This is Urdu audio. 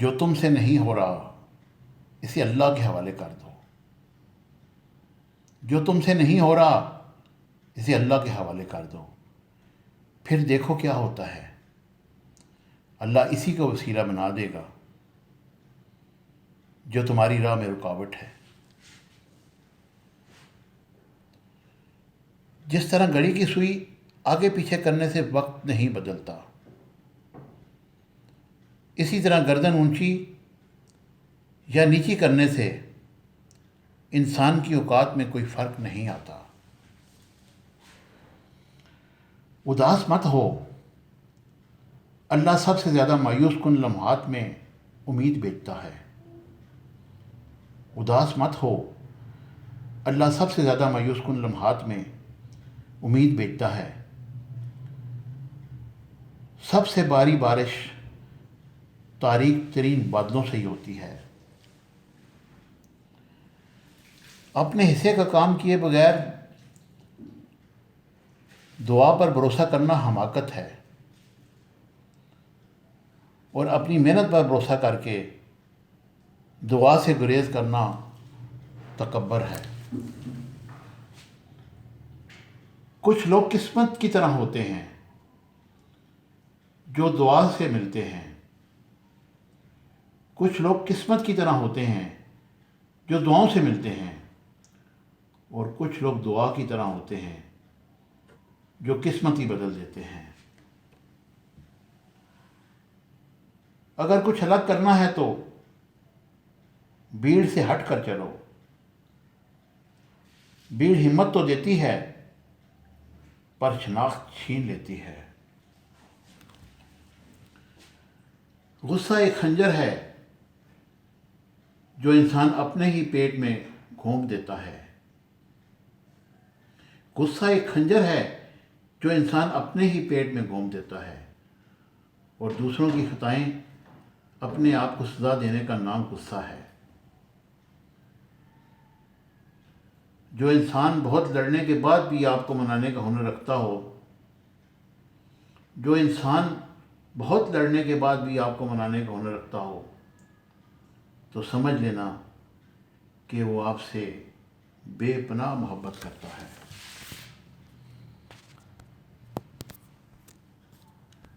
جو تم سے نہیں ہو رہا اسے اللہ کے حوالے کر دو. جو تم سے نہیں ہو رہا اسے اللہ کے حوالے کر دو. پھر دیکھو کیا ہوتا ہے. اللہ اسی کو وسیلہ بنا دے گا جو تمہاری راہ میں رکاوٹ ہے. جس طرح گھڑی کی سوئی آگے پیچھے کرنے سے وقت نہیں بدلتا، اسی طرح گردن اونچی یا نیچی کرنے سے انسان کی اوقات میں کوئی فرق نہیں آتا. اداس مت ہو. اللہ سب سے زیادہ مایوس کن لمحات میں امید بیچتا ہے. اداس مت ہو. اللہ سب سے زیادہ مایوس کن لمحات میں امید بیچتا ہے. سب سے باری بارش تاریک ترین بادلوں سے ہی ہوتی ہے. اپنے حصے کا کام کیے بغیر دعا پر بھروسہ کرنا حماقت ہے، اور اپنی محنت پر بھروسہ کر کے دعا سے گریز کرنا تکبر ہے. کچھ لوگ قسمت کی طرح ہوتے ہیں جو دعا سے ملتے ہیں. کچھ لوگ قسمت کی طرح ہوتے ہیں جو دعاؤں سے ملتے ہیں، اور کچھ لوگ دعا کی طرح ہوتے ہیں جو قسمت ہی بدل دیتے ہیں. اگر کچھ الگ کرنا ہے تو بھیڑ سے ہٹ کر چلو. بھیڑ ہمت تو دیتی ہے پر شناخت چھین لیتی ہے. غصہ ایک خنجر ہے جو انسان اپنے ہی پیٹ میں گھونپ دیتا ہے. غصہ ایک خنجر ہے جو انسان اپنے ہی پیٹ میں گھونپ دیتا ہے، اور دوسروں کی خطائیں اپنے آپ کو سزا دینے کا نام غصہ ہے. جو انسان بہت لڑنے کے بعد بھی آپ کو منانے کا ہنر رکھتا ہو، جو انسان بہت لڑنے کے بعد بھی آپ کو منانے کا ہنر رکھتا ہو، تو سمجھ لینا کہ وہ آپ سے بے پناہ محبت کرتا ہے.